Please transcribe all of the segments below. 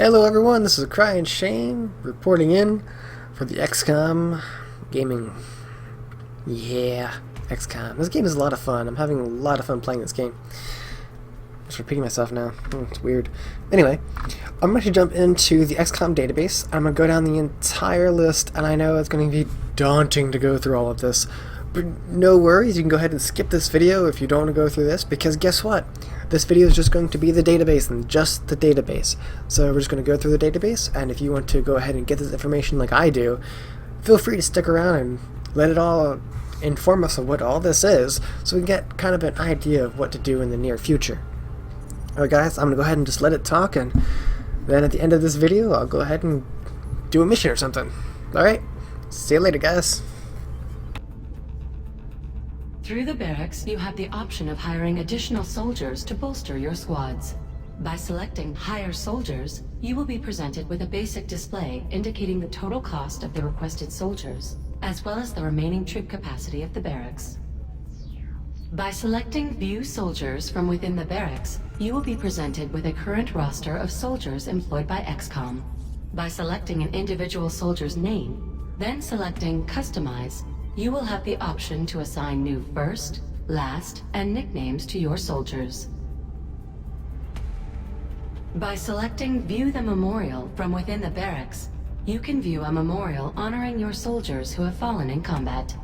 Hello everyone, this is ACryInShame reporting in for the XCom gaming. Yeah, XCom. This game is a lot of fun. I'm having a lot of fun playing this game. Just repeating myself now. It's weird. Anyway, I'm going to jump into the XCom database. I'm going to go down the entire list, and I know it's going to be daunting to go through all of this. But no worries, you can go ahead and skip this video if you don't want to go through this, because guess what? This video is just going to be the database and just the database. So we're just going to go through the database, and if you want to go ahead and get this information like I do, feel free to stick around and let it all inform us of what all this is, so we can get kind of an idea of what to do in the near future. Alright guys, I'm going to go ahead and just let it talk, and then at the end of this video, I'll go ahead and do a mission or something. Alright, see you later guys. Through the barracks, you have the option of hiring additional soldiers to bolster your squads. By selecting Hire Soldiers, you will be presented with a basic display indicating the total cost of the requested soldiers, as well as the remaining troop capacity of the barracks. By selecting View Soldiers from within the barracks, you will be presented with a current roster of soldiers employed by XCom. By selecting an individual soldier's name, then selecting Customize, you will have the option to assign new first, last, and nicknames to your soldiers. By selecting View the Memorial from within the barracks, you can view a memorial honoring your soldiers who have fallen in combat.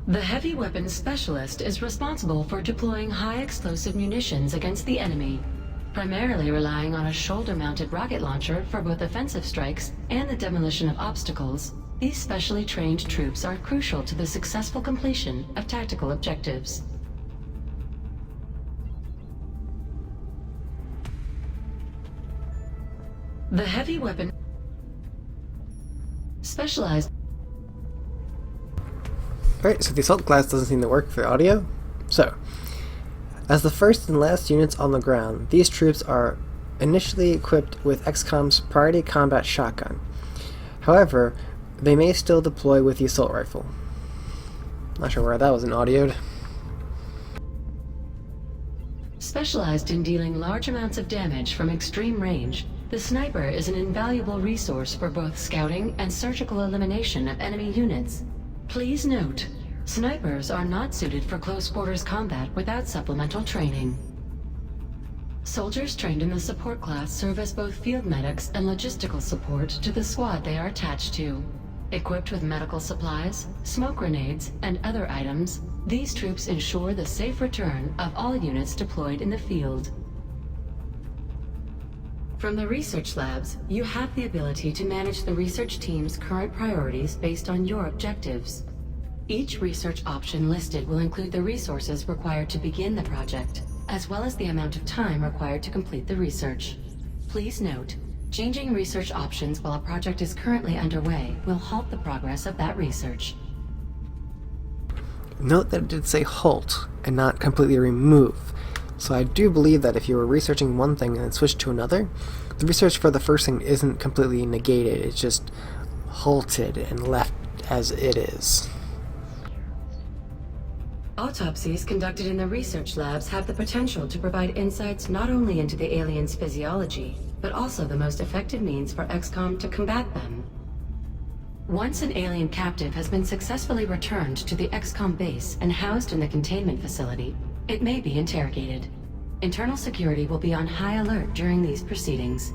The Heavy Weapons Specialist is responsible for deploying high explosive munitions against the enemy, primarily relying on a shoulder-mounted rocket launcher for both offensive strikes and the demolition of obstacles. These specially trained troops are crucial to the successful completion of tactical objectives. The Heavy Weapon Specialized. Alright, so the assault class doesn't seem to work for audio. So, as the first and last units on the ground, these troops are initially equipped with XCOM's Priority Combat Shotgun. However, they may still deploy with the assault rifle. Not sure where that was in audioed. Specialized in dealing large amounts of damage from extreme range, the sniper is an invaluable resource for both scouting and surgical elimination of enemy units. Please note, snipers are not suited for close quarters combat without supplemental training. Soldiers trained in the support class serve as both field medics and logistical support to the squad they are attached to. Equipped with medical supplies, smoke grenades, and other items, these troops ensure the safe return of all units deployed in the field. From the research labs, you have the ability to manage the research team's current priorities based on your objectives. Each research option listed will include the resources required to begin the project, as well as the amount of time required to complete the research. Please note, changing research options while a project is currently underway will halt the progress of that research. Note that it did say halt and not completely remove. So I do believe that if you were researching one thing and then switched to another, the research for the first thing isn't completely negated, it's just halted and left as it is. Autopsies conducted in the research labs have the potential to provide insights not only into the alien's physiology, but also the most effective means for XCOM to combat them. Once an alien captive has been successfully returned to the XCOM base and housed in the containment facility, it may be interrogated. Internal security will be on high alert during these proceedings.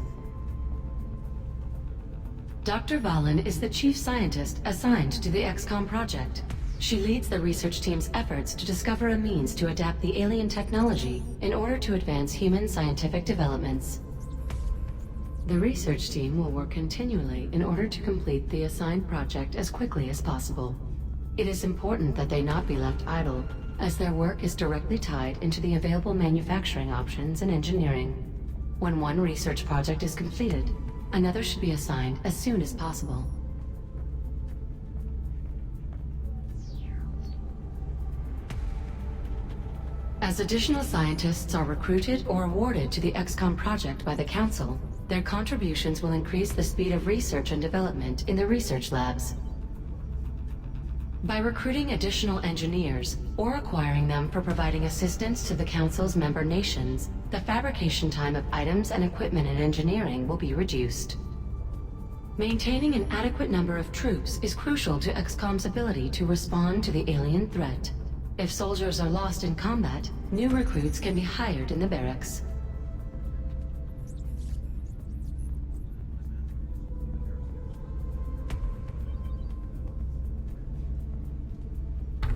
Dr. Valen is the chief scientist assigned to the XCOM project. She leads the research team's efforts to discover a means to adapt the alien technology in order to advance human scientific developments. The research team will work continually in order to complete the assigned project as quickly as possible. It is important that they not be left idle, as their work is directly tied into the available manufacturing options and engineering. When one research project is completed, another should be assigned as soon as possible. As additional scientists are recruited or awarded to the XCOM project by the Council, their contributions will increase the speed of research and development in the research labs. By recruiting additional engineers, or acquiring them for providing assistance to the Council's member nations, the fabrication time of items and equipment in engineering will be reduced. Maintaining an adequate number of troops is crucial to XCOM's ability to respond to the alien threat. If soldiers are lost in combat, new recruits can be hired in the barracks.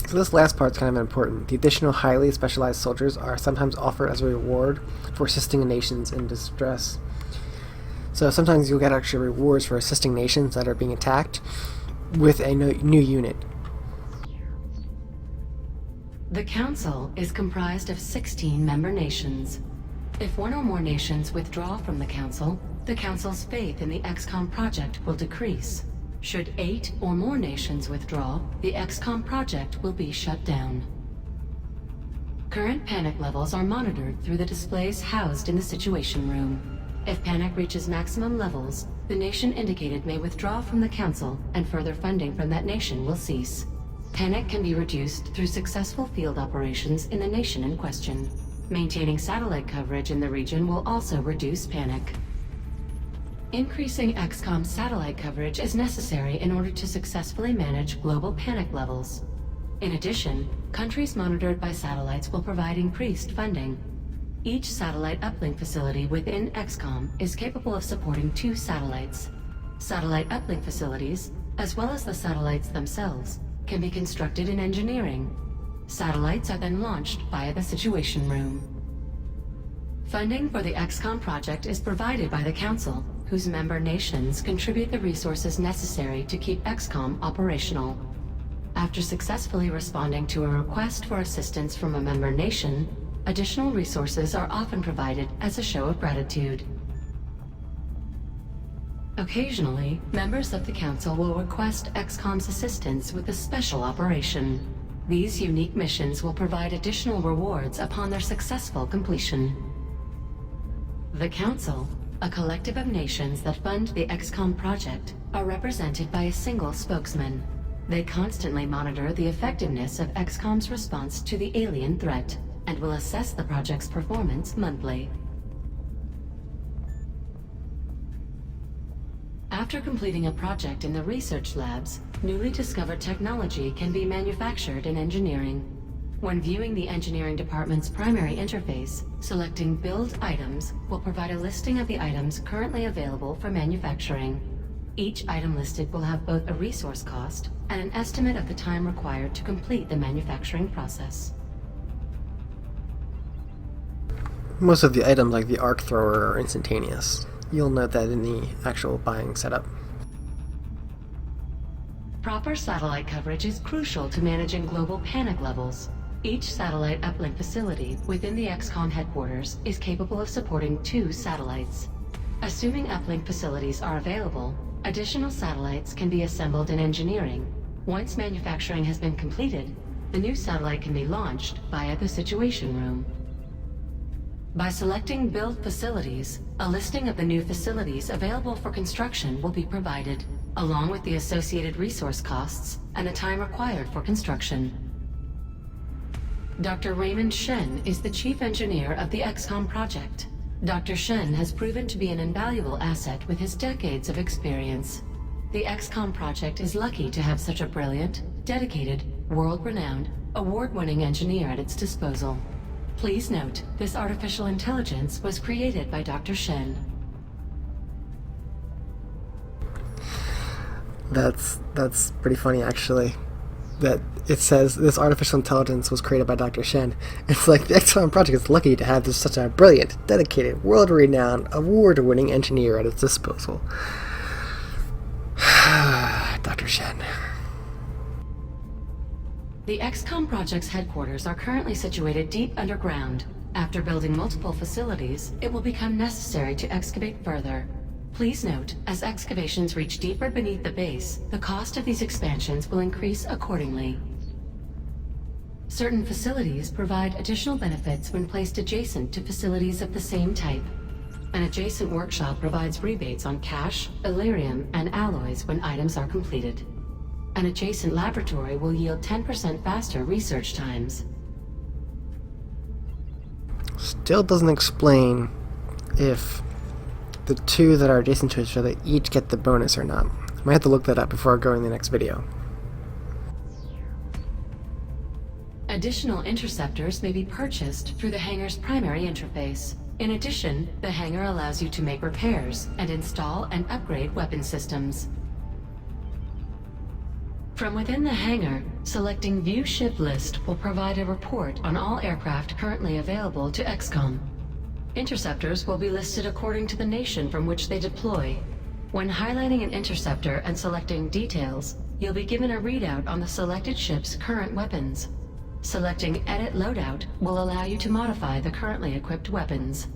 So this last part's kind of important. The additional highly specialized soldiers are sometimes offered as a reward for assisting nations in distress. So sometimes you'll get actually rewards for assisting nations that are being attacked with a new unit. The Council is comprised of 16 member nations. If one or more nations withdraw from the Council's faith in the XCOM project will decrease. Should 8 or more nations withdraw, the XCOM project will be shut down. Current panic levels are monitored through the displays housed in the Situation Room. If panic reaches maximum levels, the nation indicated may withdraw from the Council, and further funding from that nation will cease. Panic can be reduced through successful field operations in the nation in question. Maintaining satellite coverage in the region will also reduce panic. Increasing XCOM's satellite coverage is necessary in order to successfully manage global panic levels. In addition, countries monitored by satellites will provide increased funding. Each satellite uplink facility within XCOM is capable of supporting 2 satellites. Satellite uplink facilities, as well as the satellites themselves, can be constructed in engineering. Satellites are then launched via the Situation Room. Funding for the XCOM project is provided by the Council, whose member nations contribute the resources necessary to keep XCOM operational. After successfully responding to a request for assistance from a member nation, additional resources are often provided as a show of gratitude. Occasionally, members of the Council will request XCOM's assistance with a special operation. These unique missions will provide additional rewards upon their successful completion. The Council, a collective of nations that fund the XCOM project, are represented by a single spokesman. They constantly monitor the effectiveness of XCOM's response to the alien threat, and will assess the project's performance monthly. After completing a project in the research labs, newly discovered technology can be manufactured in engineering. When viewing the engineering department's primary interface, selecting Build Items will provide a listing of the items currently available for manufacturing. Each item listed will have both a resource cost and an estimate of the time required to complete the manufacturing process. Most of the items, like the arc thrower, are instantaneous. You'll note that in the actual buying setup. Proper satellite coverage is crucial to managing global panic levels. Each satellite uplink facility within the XCOM headquarters is capable of supporting 2 satellites. Assuming uplink facilities are available, additional satellites can be assembled in engineering. Once manufacturing has been completed, the new satellite can be launched via the Situation Room. By selecting Build Facilities, a listing of the new facilities available for construction will be provided, along with the associated resource costs and the time required for construction. Dr. Raymond Shen is the chief engineer of the XCOM project. Dr. Shen has proven to be an invaluable asset with his decades of experience. The XCOM project is lucky to have such a brilliant, dedicated, world-renowned, award-winning engineer at its disposal. Please note, this artificial intelligence was created by Dr. Shen. That's pretty funny, actually. That it says this artificial intelligence was created by Dr. Shen. It's like the XCOM project is lucky to have such a brilliant, dedicated, world-renowned, award-winning engineer at its disposal. Dr. Shen. The XCOM project's headquarters are currently situated deep underground. After building multiple facilities, it will become necessary to excavate further. Please note, as excavations reach deeper beneath the base, the cost of these expansions will increase accordingly. Certain facilities provide additional benefits when placed adjacent to facilities of the same type. An adjacent workshop provides rebates on cash, Illyrium, and alloys when items are completed. An adjacent laboratory will yield 10% faster research times. Still doesn't explain if the two that are adjacent to each other each get the bonus or not. I might have to look that up before going to the next video. Additional interceptors may be purchased through the hangar's primary interface. In addition, the hangar allows you to make repairs and install and upgrade weapon systems. From within the hangar, selecting View Ship List will provide a report on all aircraft currently available to XCom. Interceptors will be listed according to the nation from which they deploy. When highlighting an interceptor and selecting Details, you'll be given a readout on the selected ship's current weapons. Selecting Edit Loadout will allow you to modify the currently equipped weapons.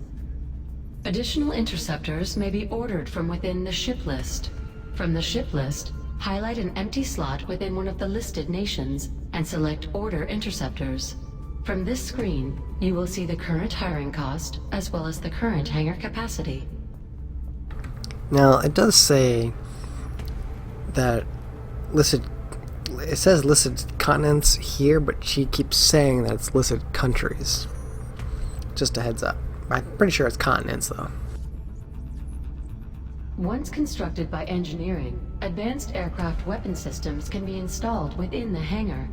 Additional interceptors may be ordered from within the ship list. From the ship list, highlight an empty slot within one of the listed nations and select Order Interceptors. From this screen, you will see the current hiring cost as well as the current hangar capacity. Now, it does say that it says listed continents here, but she keeps saying that it's listed countries. Just a heads up. I'm pretty sure it's continents, though. Once constructed by engineering, advanced aircraft weapon systems can be installed within the hangar.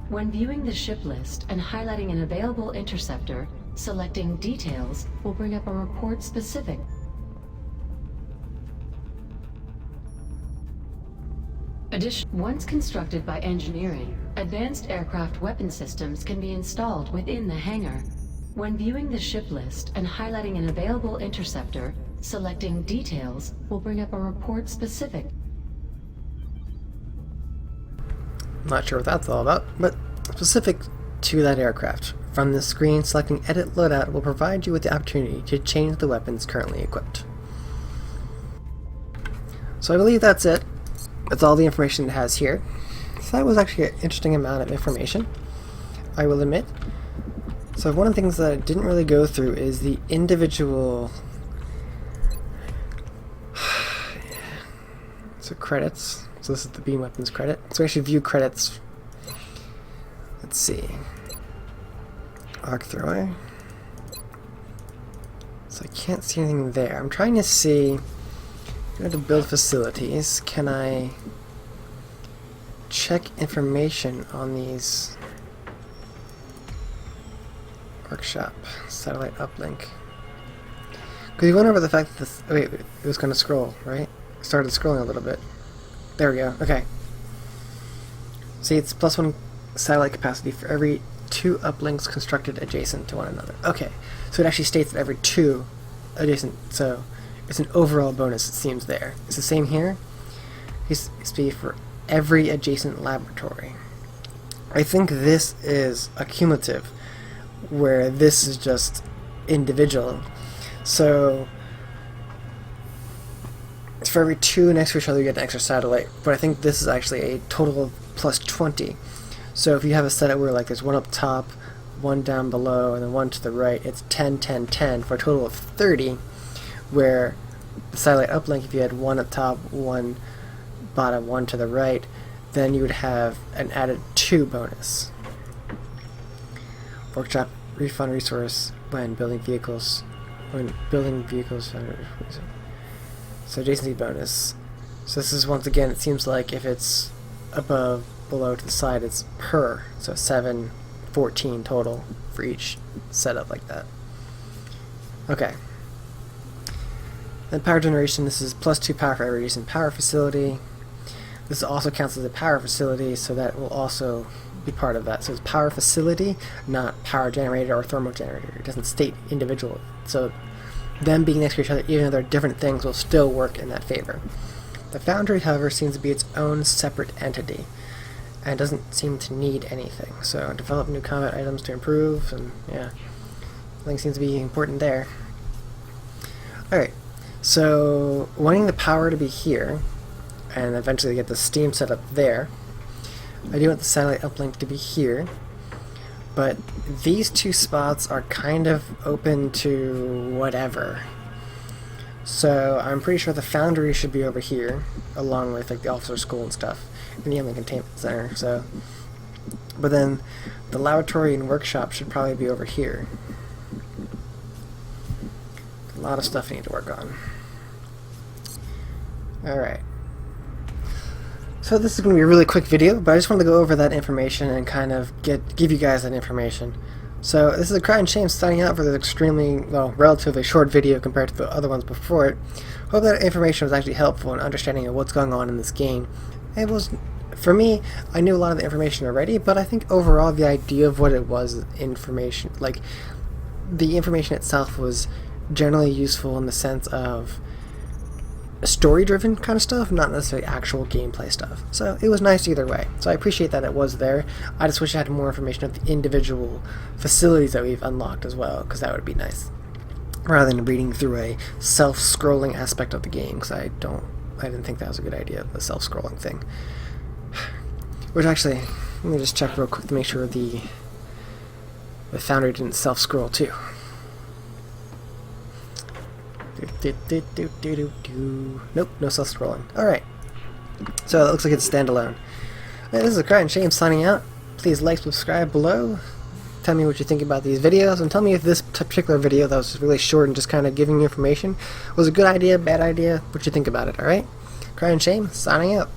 When viewing the ship list and highlighting an available interceptor, selecting Details will bring up a report specific. Once constructed by engineering, advanced aircraft weapon systems can be installed within the hangar. When viewing the ship list and highlighting an available interceptor, selecting Details will bring up a report specific. Not sure what that's all about, but specific to that aircraft. From the screen, selecting Edit Loadout will provide you with the opportunity to change the weapons currently equipped. So I believe that's it. That's all the information it has here. So that was actually an interesting amount of information, I will admit. So one of the things that I didn't really go through is the individual credits. So this is the beam weapons credit. So we actually view credits. Let's see. Arc thrower. So I can't see anything there. I'm trying to see. Go to build facilities. Can I check information on these? Workshop satellite uplink. Because you wonder about the fact that this. Wait, it was going to scroll, right? Started scrolling a little bit. There we go. Okay. See, it's +1 satellite capacity for every 2 uplinks constructed adjacent to one another. Okay, so it actually states that every 2 adjacent. So it's an overall bonus. It seems there. It's the same here. It's be for every adjacent laboratory. I think this is a cumulative, where this is just individual. So for every 2 next to each other you get an extra satellite, but I think this is actually a total of +20. So if you have a setup where like there's one up top, one down below, and then one to the right, it's 10, 10, 10 for a total of 30, where the satellite uplink, if you had one up top, one bottom, one to the right, then you would have an added 2 bonus. Workshop refund resource when building vehicles. So adjacency bonus. So this is, once again, it seems like if it's above, below, to the side, it's per. So 7, 14 total for each setup like that. Okay. Then power generation, this is +2 power for every adjacent power facility. This also counts as a power facility, so that will also be part of that. So it's power facility, not power generator or thermal generator. It doesn't state individual. So them being next to each other, even though they're different things, will still work in that favor. The foundry, however, seems to be its own separate entity and doesn't seem to need anything. So develop new combat items to improve, and yeah, nothing seems to be important there. Alright, so wanting the power to be here, and eventually get the steam set up there, I do want the satellite uplink to be here, but these 2 spots are kind of open to whatever. So I'm pretty sure the foundry should be over here, along with like the officer school and stuff, and the Alien Containment Center. So, but then the laboratory and workshop should probably be over here. lot of stuff I need to work on. Alright. So this is going to be a really quick video, but I just wanted to go over that information and kind of give you guys that information. So this is ACryInShame signing out for this extremely, well, relatively short video compared to the other ones before it. Hope that information was actually helpful in understanding of what's going on in this game. It was, for me, I knew a lot of the information already, but I think overall the idea of what it was, information, like, the information itself was generally useful in the sense of story-driven kind of stuff, not necessarily actual gameplay stuff. So it was nice either way. So I appreciate that it was there. I just wish I had more information of the individual facilities that we've unlocked as well, because that would be nice, rather than reading through a self-scrolling aspect of the game, because I didn't think that was a good idea, the self-scrolling thing. Which actually, let me just check real quick to make sure the Foundry didn't self-scroll too. Nope, no self-scrolling. Alright. So it looks like it's standalone. This is ACryInShame signing out. Please like, subscribe below. Tell me what you think about these videos, and tell me if this particular video that was really short and just kind of giving you information was a good idea, bad idea, what you think about it, alright? ACryInShame signing out.